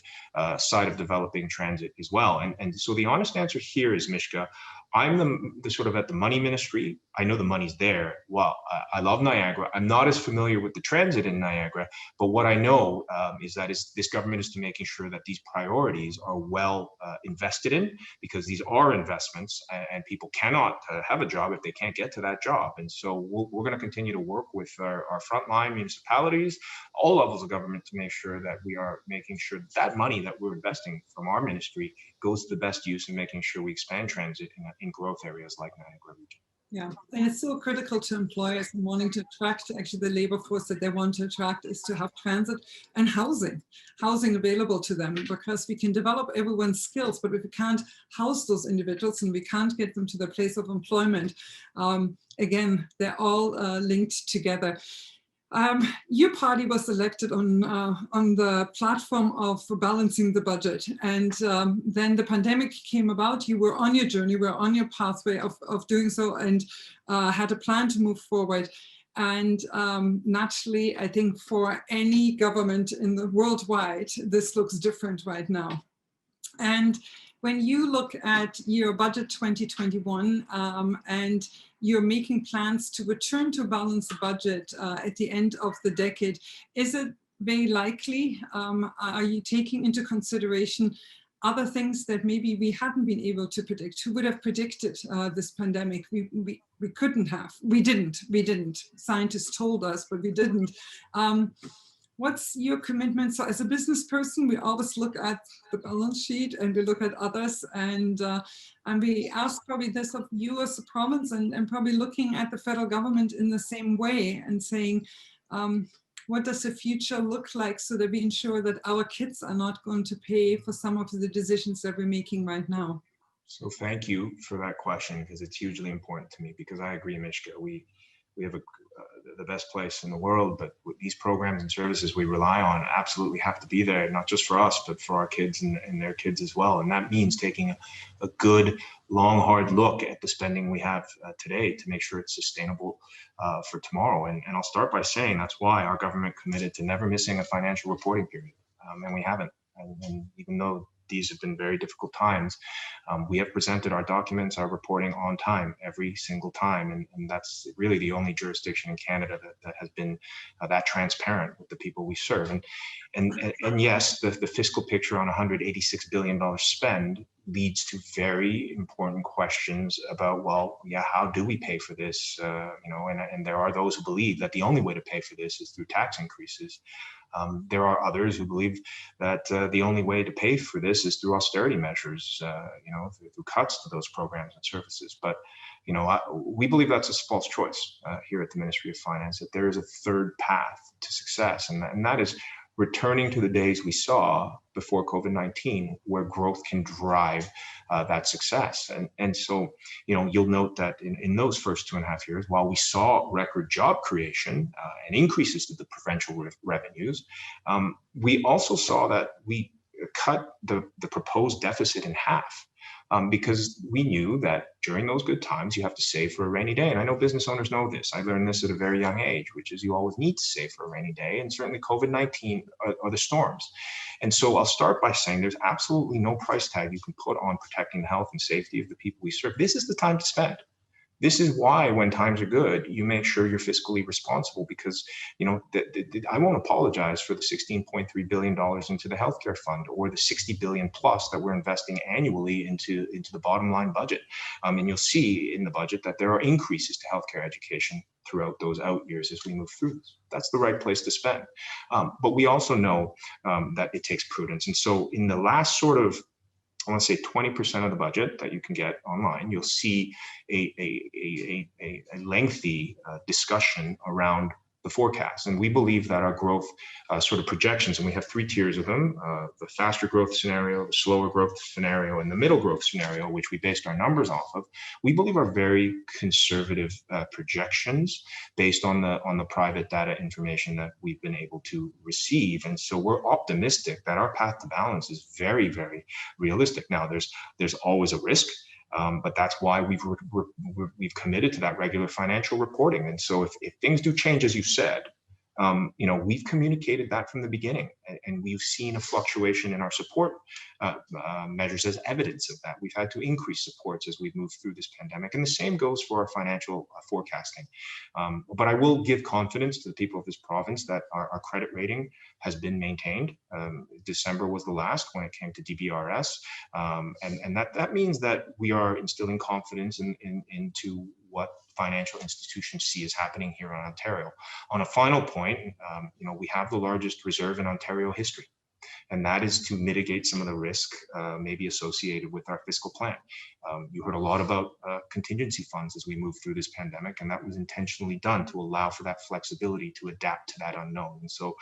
side of developing transit as well. And so the honest answer here is, Mishka, I'm the sort of at the money ministry. I know the money's there. Well, I love Niagara. I'm not as familiar with the transit in Niagara, but what I know is that this government is to making sure that these priorities are well invested in, because these are investments and people cannot have a job if they can't get to that job. And so we're going to continue to work with our frontline municipalities, all levels of government, to make sure that we are making sure that money that we're investing from our ministry goes to the best use in making sure we expand transit in growth areas like Niagara region. Yeah, and it's so critical to employers and wanting to attract actually the labor force that they want to attract is to have transit and housing available to them, because we can develop everyone's skills, but if we can't house those individuals and we can't get them to their place of employment, again, they're all linked together. Your party was elected on the platform of balancing the budget, and then the pandemic came about. You were on your journey, were on your pathway of doing so, and had a plan to move forward. And naturally, I think for any government in the worldwide, this looks different right now. And when you look at your budget 2021 and you're making plans to return to balance the budget at the end of the decade, is it very likely? Are you taking into consideration other things that maybe we hadn't been able to predict? Who would have predicted this pandemic? We couldn't have. We didn't. Scientists told us, but we didn't. What's your commitment? So as a business person, we always look at the balance sheet and we look at others, and we ask probably this of you as a province, and probably looking at the federal government in the same way and saying, what does the future look like so that we ensure that our kids are not going to pay for some of the decisions that we're making right now? So thank you for that question, because it's hugely important to me, because I agree, Mishka, we have the best place in the world, but these programs and services we rely on absolutely have to be there, not just for us, but for our kids and their kids as well. And that means taking a good, long, hard look at the spending we have today to make sure it's sustainable for tomorrow. And I'll start by saying that's why our government committed to never missing a financial reporting period, and we haven't. And even though these have been very difficult times, we have presented our documents, our reporting on time every single time. And that's really the only jurisdiction in Canada that has been that transparent with the people we serve. And yes, the fiscal picture on $186 billion spend leads to very important questions about, well, yeah, how do we pay for this? And there are those who believe that the only way to pay for this is through tax increases. There are others who believe that the only way to pay for this is through austerity measures, through cuts to those programs and services. But, we believe that's a false choice here at the Ministry of Finance, that there is a third path to success, and that is returning to the days we saw before COVID-19, where growth can drive that success. And so, you'll note that in those first 2.5 years, while we saw record job creation and increases to the provincial revenues, we also saw that we cut the proposed deficit in half. because we knew that during those good times, you have to save for a rainy day. And I know business owners know this. I learned this at a very young age, which is you always need to save for a rainy day. And certainly COVID-19 or the storms. And so I'll start by saying there's absolutely no price tag you can put on protecting the health and safety of the people we serve. This is the time to spend. This is why when times are good, you make sure you're fiscally responsible, because, you know, I won't apologize for the $16.3 billion into the healthcare fund, or the 60 billion plus that we're investing annually into the bottom line budget. And you'll see in the budget that there are increases to healthcare education throughout those out years as we move through this. That's the right place to spend. But we also know that it takes prudence. And so in the last sort of, I want to say 20% of the budget that you can get online, you'll see a lengthy discussion around the forecast. And we believe that our growth sort of projections, and we have three tiers of them, the faster growth scenario, the slower growth scenario, and the middle growth scenario, which we based our numbers off of, we believe are very conservative projections based on the private data information that we've been able to receive. And so we're optimistic that our path to balance is very, very realistic. Now, there's always a risk. But that's why we've committed to that regular financial reporting. And so if things do change, as you said, you know, we've communicated that from the beginning, and we've seen a fluctuation in our support measures as evidence of that. We've had to increase supports as we've moved through this pandemic, and the same goes for our financial forecasting. But I will give confidence to the people of this province that our credit rating has been maintained. December was the last when it came to DBRS, and that means that we are instilling confidence into what financial institutions see is happening here in Ontario. On a final point, you know, we have the largest reserve in Ontario history, and that is to mitigate some of the risk maybe associated with our fiscal plan. You heard a lot about contingency funds as we move through this pandemic, and that was intentionally done to allow for that flexibility to adapt to that unknown. And so,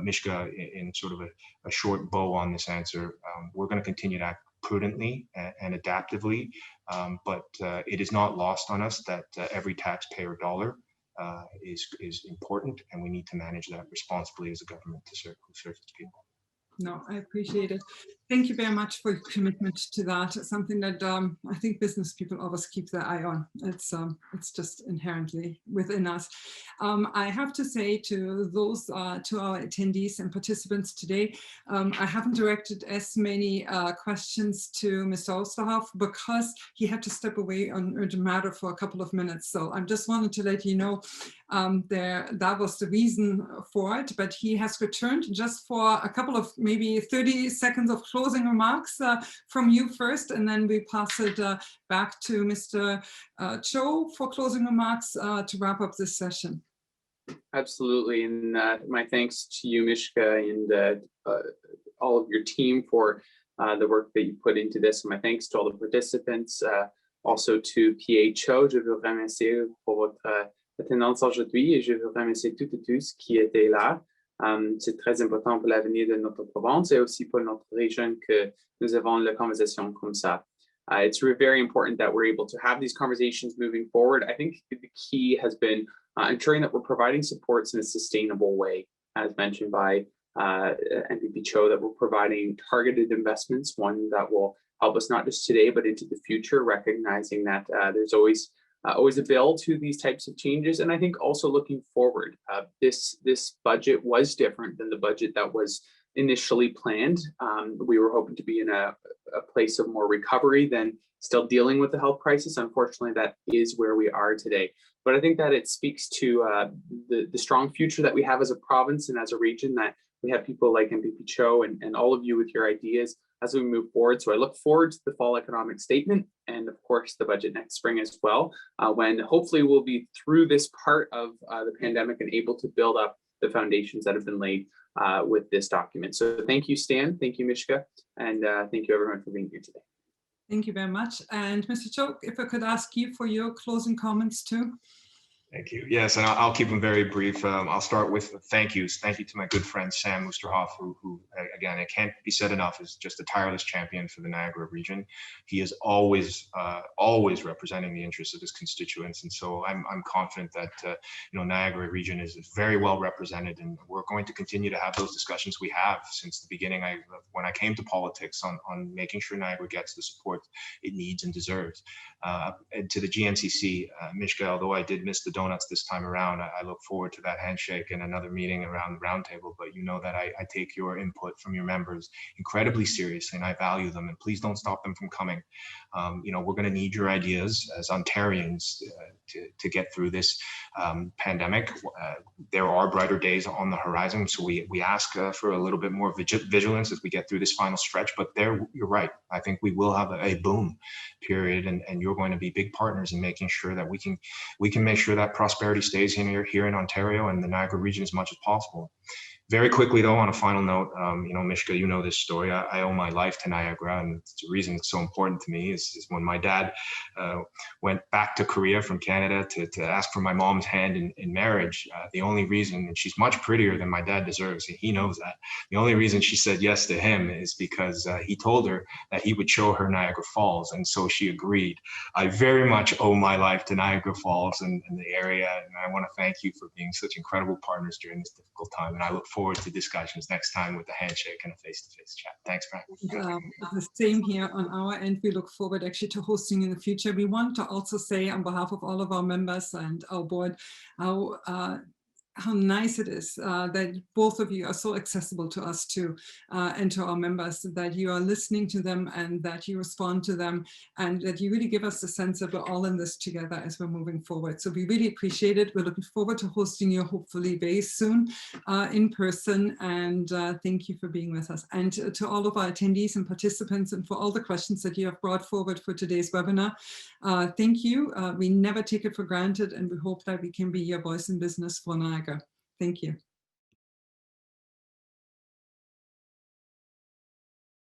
Mishka, in sort of a short bow on this answer, we're going to continue to act prudently and adaptively, but it is not lost on us that every taxpayer dollar is important, and we need to manage that responsibly as a government to serve its people. No, I appreciate it. Thank you very much for your commitment to that. It's something that I think business people always keep their eye on. It's just inherently within us. I have to say to those, to our attendees and participants today, I haven't directed as many questions to Mr. Oosterhoff because he had to step away on a matter for a couple of minutes. So I just wanted to let you know that was the reason for it, but he has returned just for a couple of maybe 30 seconds of closing remarks from you first, and then we pass it back to Mr. Cho for closing remarks to wrap up this session. Absolutely, and my thanks to you, Mishka, and all of your team for the work that you put into this. And my thanks to all the participants, also to P.A. Cho. Je veux remercier pour votre attendance aujourd'hui, et je veux remercier toutes et tous qui étaient là. C'est très important pour l'avenir de notre province et aussi pour notre région que nous avons la conversation comme ça. It's very important that we're able to have these conversations moving forward. I think the key has been ensuring that we're providing supports in a sustainable way, as mentioned by M.P.P. Cho, that we're providing targeted investments, one that will help us not just today, but into the future, recognizing that there's always a bill to these types of changes. And I think also looking forward, this budget was different than the budget that was initially planned. We were hoping to be in a place of more recovery than still dealing with the health crisis. Unfortunately, that is where we are today. But I think that it speaks to the strong future that we have as a province and as a region, that we have people like M.P.P. Cho and all of you with your ideas as we move forward. So I look forward to the fall economic statement and of course the budget next spring as well, when hopefully we'll be through this part of the pandemic and able to build up the foundations that have been laid with this document. So thank you, Stan, thank you, Mishka, and thank you everyone for being here today. Thank you very much. And Mr. Cho, if I could ask you for your closing comments too. Thank you. Yes, and I'll keep them very brief. I'll start with thank yous. Thank you to my good friend Sam Oosterhoff, who again, it can't be said enough, is just a tireless champion for the Niagara region. He has always always representing the interests of his constituents. And so I'm confident that Niagara region is very well represented, and we're going to continue to have those discussions we have since the beginning when I came to politics on making sure Niagara gets the support it needs and deserves. And to the GNCC, Mishka, although I did miss the donuts this time around, I look forward to that handshake and another meeting around the roundtable. But you know that I take your input from your members incredibly seriously, and I value them. And please don't stop them from coming. We're going to need your ideas as Ontarians to get through this pandemic. There are brighter days on the horizon, so we ask for a little bit more vigilance as we get through this final stretch. But you're right. I think we will have a boom period, and you're going to be big partners in making sure that we can make sure that prosperity stays here in Ontario and the Niagara region as much as possible. Very quickly, though, on a final note, Mishka, you know this story. I owe my life to Niagara, and the reason it's so important to me is when my dad went back to Korea from Canada to ask for my mom's hand in marriage. The only reason, and she's much prettier than my dad deserves, and he knows that. The only reason she said yes to him is because he told her that he would show her Niagara Falls, and so she agreed. I very much owe my life to Niagara Falls and the area, and I want to thank you for being such incredible partners during this difficult time, and I look forward to discussions next time with a handshake and a face-to-face chat. Thanks, Frank. The same here on our end. We look forward actually to hosting in the future. We want to also say on behalf of all of our members and our board how nice it is that both of you are so accessible to us too, and to our members, that you are listening to them and that you respond to them, and that you really give us the sense that we're all in this together as we're moving forward. So we really appreciate it. We're looking forward to hosting you hopefully very soon in person, and thank you for being with us. And to all of our attendees and participants, and for all the questions that you have brought forward for today's webinar, thank you. We never take it for granted, and we hope that we can be your voice in business for Niagara. Thank you.